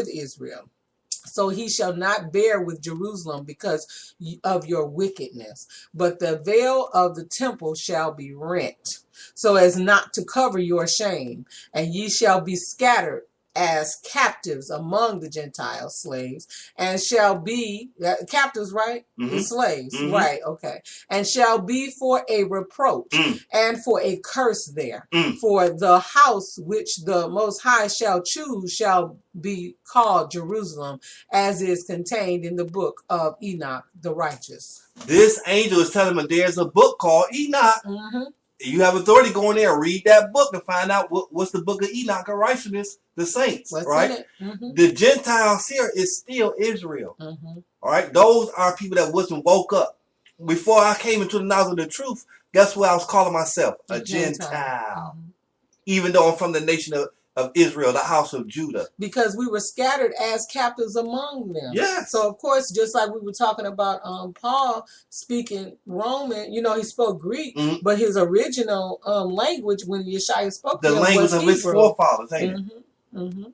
with Israel. So he shall not bear with Jerusalem because of your wickedness, but the veil of the temple shall be rent, so as not to cover your shame, and ye shall be scattered as captives among the Gentile slaves, and shall be captives, right? Slaves, right? Okay, and shall be for a reproach and for a curse there. For the house which the Most High shall choose shall be called Jerusalem, as is contained in the book of Enoch the righteous. This angel is telling me there's a book called Enoch. You have authority, go in there and read that book and find out what's the book of Enoch or righteousness, the saints, What's right? The Gentiles here is still Israel. All right, those are people that wasn't woke up. Before I came into the knowledge of the truth, guess what I was calling myself? A Gentile. Even though I'm from the nation of Israel, the house of Judah. Because we were scattered as captives among them. Yes. So, of course, just like we were talking about Paul speaking Roman, you know, he spoke Greek, but his original language when Yeshua spoke the language of his forefathers, ain't it?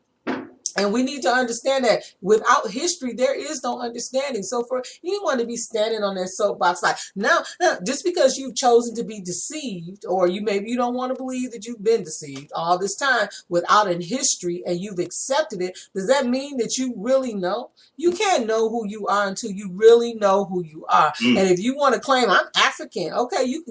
And we need to understand that without history, there is no understanding. So for anyone to be standing on that soapbox like, no, just because you've chosen to be deceived, or maybe you don't want to believe that you've been deceived all this time without a history and you've accepted it, does that mean that you really know? You can't know who you are until you really know who you are. And if you want to claim, I'm African, okay, you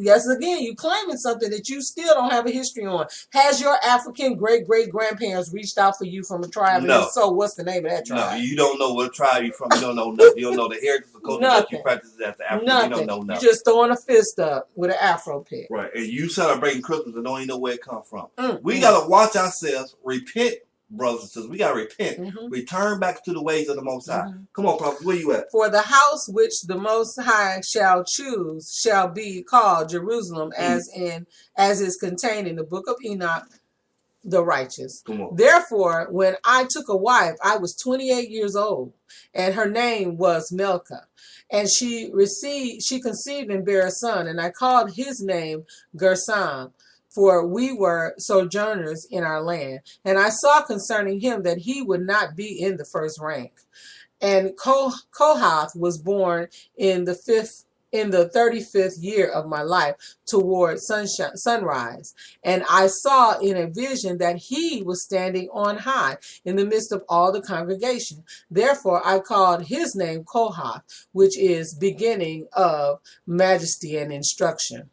claiming something that you still don't have a history on. Has your African great-great-grandparents reached out for you from a tribe? No. So what's the name of that tribe? No, you don't know what tribe you're from. You don't know nothing. You don't know the heritage of culture that you practice as the African. You don't know nothing. You're just throwing a fist up with an afro pick. Right. And you celebrating Christmas and don't even know where it comes from. We got to watch ourselves, repent, brothers and sisters. We got to repent. Return back to the ways of the Most High. Come on, Prophet. Where you at? For the house which the Most High shall choose shall be called Jerusalem, as is contained in the book of Enoch the righteous. Therefore, when I took a wife, I was 28 years old, and her name was Milcah. And she conceived and bare a son, and I called his name Gershom, for we were sojourners in our land. And I saw concerning him that he would not be in the first rank. And Kohath was born in the 35th year of my life, toward sunrise. And I saw in a vision that he was standing on high in the midst of all the congregation. Therefore I called his name Kohath, which is beginning of majesty and instruction.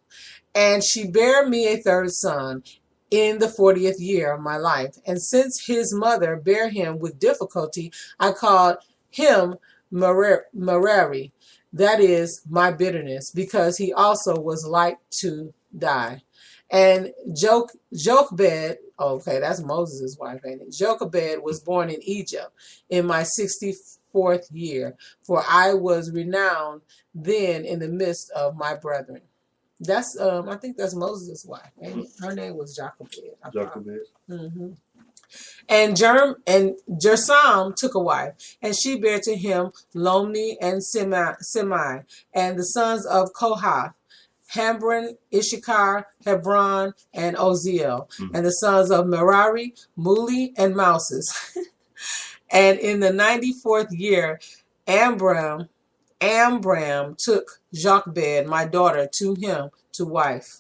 And she bare me a third son in the 40th year of my life. And since his mother bare him with difficulty, I called him Merari. That is my bitterness, because he also was like to die. And Jochebed, okay, that's Moses' wife, ain't it? Jochebed was born in Egypt in my 64th year, for I was renowned then in the midst of my brethren. That's I think that's Moses' wife, ain't it? Her name was Jochebed. Jochebed. And Gershom took a wife, and she bare to him Lomni and Semai, and the sons of Kohath, Hambron, Issachar, Hebron, and Oziel, and the sons of Merari, Muli, and Mouses. And in the 94th year, Amram took Jochebed, my daughter, to him to wife.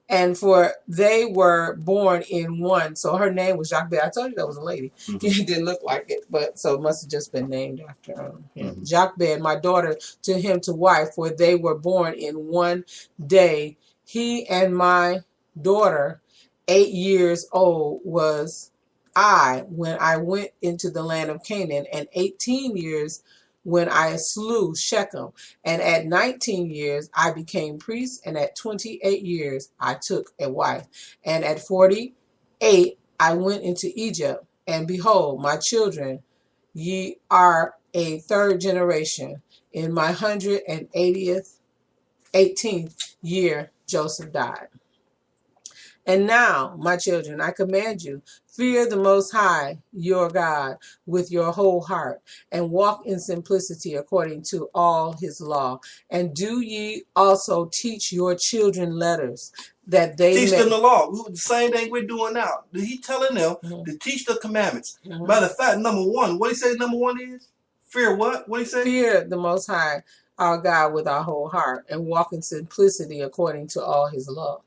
And for they were born in one. So her name was Jochebed. I told you that was a lady. It didn't look like it, but so it must have just been named after him. Jochebed, my daughter, to him to wife, for they were born in one day. He and my daughter, 8 years old, was I when I went into the land of Canaan, and 18 years when I slew Shechem, and at 19 years I became priest, and at 28 years I took a wife, and at 48 I went into Egypt, and behold, my children, ye are a third generation. In my 118th year Joseph died. And now, my children, I command you, fear the Most High, your God, with your whole heart, and walk in simplicity according to all his law. And do ye also teach your children letters, that they teach them the law. The same thing we're doing now. He telling them to teach the commandments. Matter of fact, number one, what he say number one is? Fear what? What he say? Fear the Most High, our God, with our whole heart, and walk in simplicity according to all his law.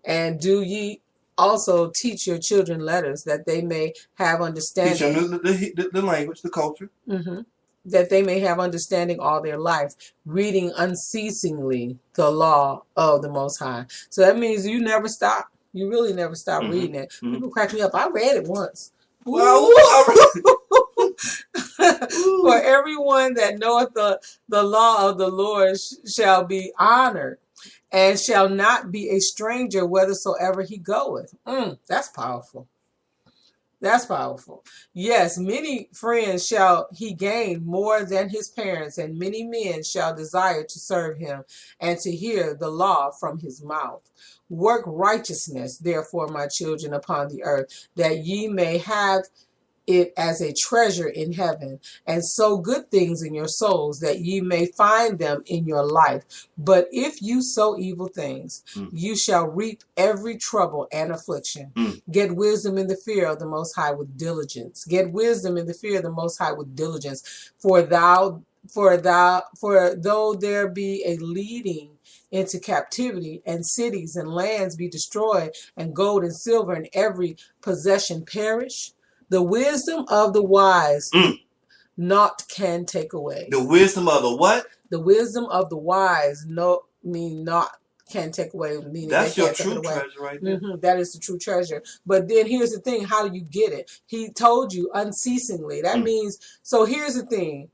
And do ye also teach your children letters, that they may have understanding. Teach them the language, the culture. That they may have understanding all their life, reading unceasingly the law of the Most High. So that means you never stop. You really never stop reading it. People crack me up. I read it once. Well, for everyone that knoweth the law of the Lord shall be honored, and shall not be a stranger whithersoever he goeth. That's powerful. That's powerful. Yes, many friends shall he gain more than his parents, and many men shall desire to serve him and to hear the law from his mouth. Work righteousness, therefore, my children, upon the earth, that ye may have it as a treasure in heaven, and sow good things in your souls, that ye may find them in your life. But if you sow evil things, you shall reap every trouble and affliction. Get wisdom in the fear of the Most High with diligence. Get wisdom in the fear of the Most High with diligence. For though there be a leading into captivity, and cities and lands be destroyed, and gold and silver and every possession perish, the wisdom of the wise naught can take away. The wisdom of the what? The wisdom of the wise not can take away. Meaning that's your true treasure right there. That is the true treasure. But then here's the thing. How do you get it? He told you unceasingly. That means, so here's the thing.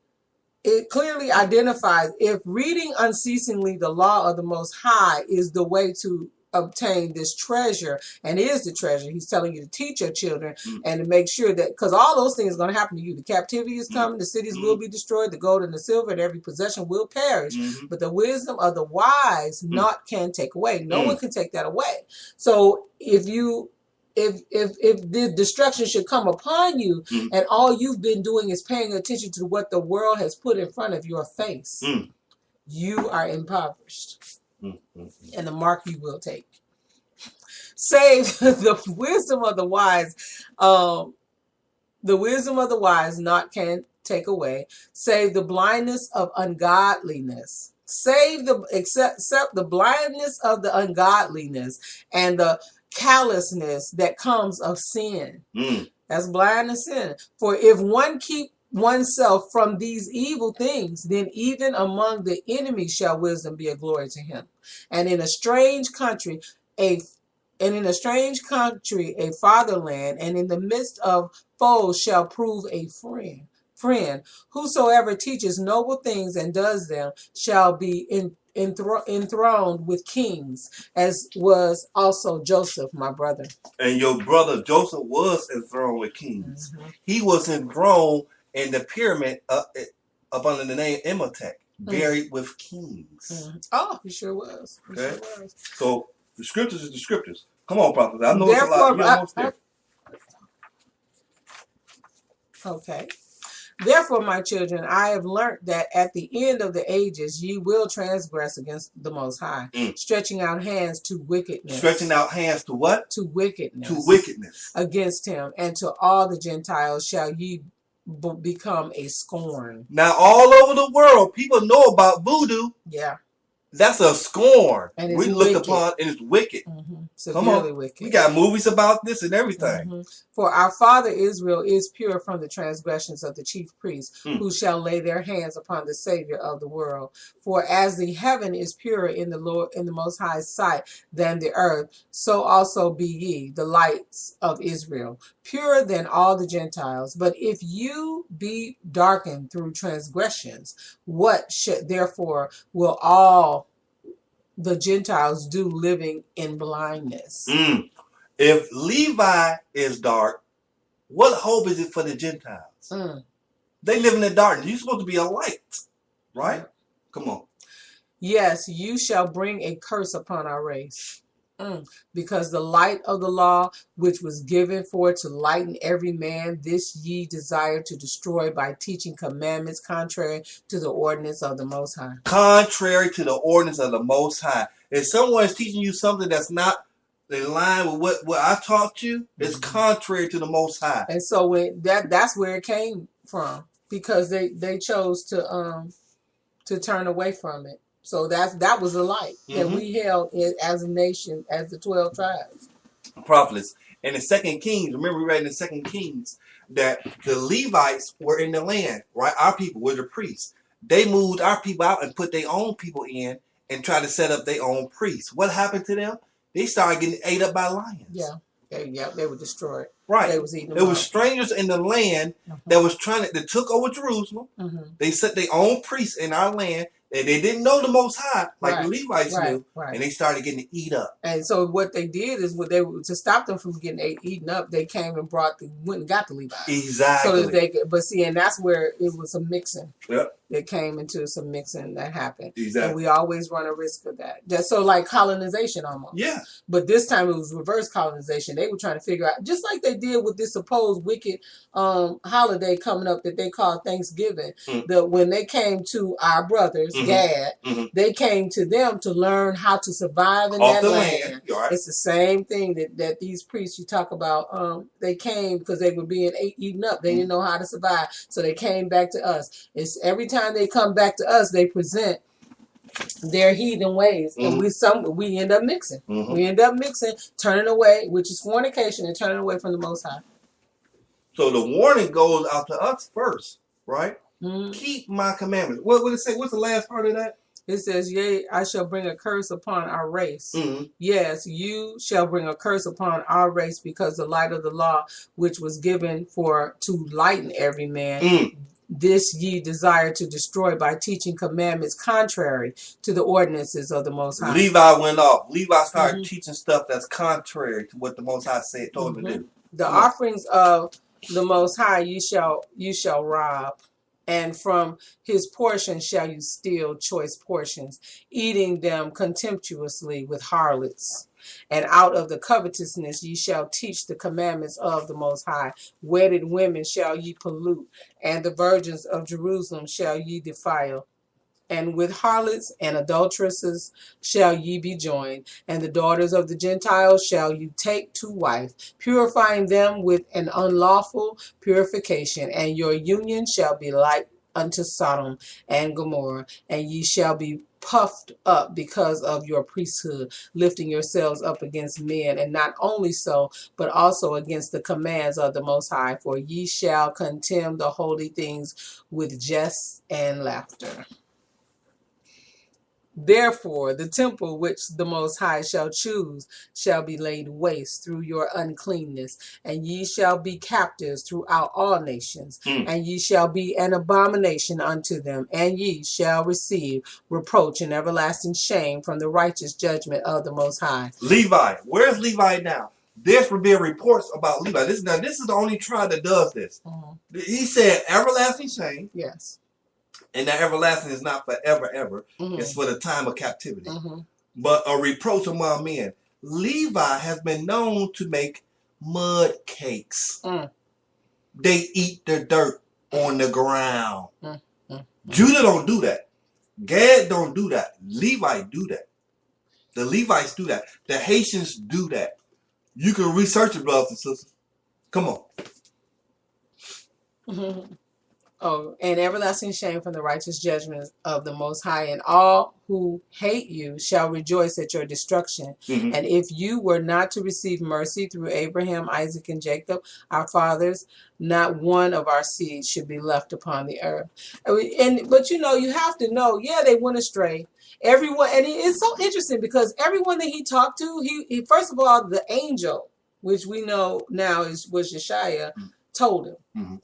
It clearly identifies, if reading unceasingly the law of the Most High is the way to obtain this treasure, and is the treasure, he's telling you to teach your children and to make sure that, because all those things are going to happen to you. The captivity is coming, the cities will be destroyed, the gold and the silver and every possession will perish, but the wisdom of the wise naught can take away. No one can take that away. So if the destruction should come upon you, and all you've been doing is paying attention to what the world has put in front of your face, you are impoverished. And the mark you will take. Save the wisdom of the wise. The wisdom of the wise not can take away. Save the blindness of ungodliness. Except the blindness of the ungodliness and the callousness that comes of sin. That's blindness, sin. For if one keep oneself from these evil things, then even among the enemies shall wisdom be a glory to him. And in a strange country, a fatherland, and in the midst of foes shall prove a friend. Whosoever teaches noble things and does them shall be enthroned with kings, as was also Joseph, my brother. And your brother Joseph was enthroned with kings. He was enthroned in the pyramid up under the name Imhotep, buried with kings. Oh, he sure was. Okay. Sure was. So the scriptures is the scriptures. Come on, prophet. I know it's a lot. You're almost there. Okay. Therefore, my children, I have learnt that at the end of the ages ye will transgress against the Most High, stretching out hands to wickedness. Stretching out hands to what? To wickedness. To wickedness. Against him, and to all the Gentiles shall ye become a scorn. Now, all over the world, people know about voodoo. Yeah. That's a scorn. And we look upon, and it's wicked. Come on. Wicked. We got movies about this and everything. For our father Israel is pure from the transgressions of the chief priests, who shall lay their hands upon the Savior of the world. For as the heaven is purer in the Lord, in the Most High's sight, than the earth, so also be ye, the lights of Israel, purer than all the Gentiles. But if you be darkened through transgressions, what should therefore will all the Gentiles do, living in blindness? If Levi is dark, what hope is it for the Gentiles? They live in the darkness. You're supposed to be a light, right? Come on. Yes, you shall bring a curse upon our race. Because the light of the law, which was given for to lighten every man, this ye desire to destroy by teaching commandments contrary to the ordinance of the Most High. Contrary to the ordinance of the Most High. If someone is teaching you something that's not in line with what I taught you, it's contrary to the Most High. And so when that's where it came from, because they chose to turn away from it. So that was a light that we held as a nation, as the 12 tribes. Prophets. And in 2 Kings, remember we read in 2 Kings that the Levites were in the land, right? Our people were the priests. They moved our people out and put their own people in and tried to set up their own priests. What happened to them? They started getting ate up by lions. Yeah. They were destroyed. Right. They was eating them There were up. strangers in the land that was that took over Jerusalem. They set their own priests in our land. And they didn't know the Most High like the Levites knew, and they started getting eat up. And so what they did is, to stop them from getting eaten up, they came and went and got the Levites. Exactly. So that they could, but see, and that's where it was a mixing. Yep. It came into some mixing that happened. Exactly. And we always run a risk of that. That's so like colonization almost. Yeah. But this time it was reverse colonization. They were trying to figure out, just like they did with this supposed wicked holiday coming up that they call Thanksgiving. When they came to our brothers, Gad, they came to them to learn how to survive in that land. Right. It's the same thing that these priests you talk about, they came because they were being eaten up. They didn't know how to survive. So they came back to us. It's every time they come back to us, they present their heathen ways, and we end up mixing. We end up mixing, turning away, which is fornication, and turning away from the Most High. So the warning goes out to us first, right? Keep my commandments. What would it say? What's the last part of that? It says, "Yea, I shall bring a curse upon our race. Yes, you shall bring a curse upon our race, because the light of the law, which was given to lighten every man, this ye desire to destroy by teaching commandments contrary to the ordinances of the Most High." Levi went off. Levi started teaching stuff that's contrary to what the Most High told him to do. The offerings of the Most High you shall rob, and from his portion shall you steal choice portions, eating them contemptuously with harlots. And out of the covetousness ye shall teach the commandments of the Most High. Wedded women shall ye pollute, and the virgins of Jerusalem shall ye defile. And with harlots and adulteresses shall ye be joined, and the daughters of the Gentiles shall you take to wife, purifying them with an unlawful purification. And your union shall be like unto Sodom and Gomorrah, and ye shall be puffed up because of your priesthood, lifting yourselves up against men, and not only so, but also against the commands of the Most High. For ye shall contemn the holy things with jests and laughter. Therefore, the temple which the Most High shall choose shall be laid waste through your uncleanness, and ye shall be captives throughout all nations, and ye shall be an abomination unto them, and ye shall receive reproach and everlasting shame from the righteous judgment of the Most High. Levi, where's Levi now? There's been reports about Levi. This is the only tribe that does this. He said everlasting shame. Yes. And that everlasting is not forever, ever. It's for the time of captivity. But a reproach among men. Levi has been known to make mud cakes. They eat the dirt on the ground. Judah don't do that. Gad don't do that. Levi do that. The Levites do that. The Haitians do that. You can research it, brothers and sisters. Come on. Oh, and everlasting shame from the righteous judgment of the Most High, and all who hate you shall rejoice at your destruction. And if you were not to receive mercy through Abraham, Isaac, and Jacob, our fathers, not one of our seed should be left upon the earth. But you have to know, they went astray. Everyone, and it's so interesting because everyone that he talked to, he first of all, the angel, which we know now was Yeshaya, told him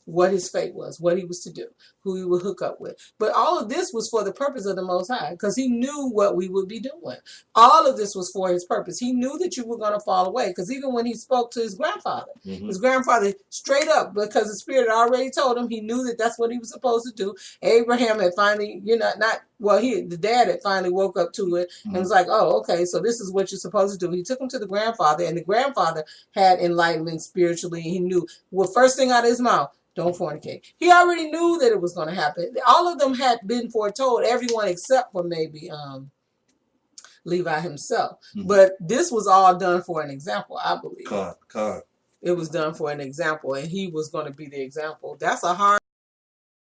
what his fate was, what he was to do, who he would hook up with. But all of this was for the purpose of the Most High, because he knew what we would be doing. All of this was for his purpose. He knew that you were going to fall away, because even when he spoke to his grandfather straight up, because the Spirit already told him, he knew that that's what he was supposed to do. Abraham had finally, the dad had finally woke up to it and was like, oh, okay, so this is what you're supposed to do. He took him to the grandfather, and the grandfather had enlightenment spiritually. He knew, first thing out of his mouth, don't fornicate. He already knew that it was going to happen. All of them had been foretold, everyone except for maybe Levi himself. But this was all done for an example, I believe. God. It was done for an example, and he was going to be the example. That's a hard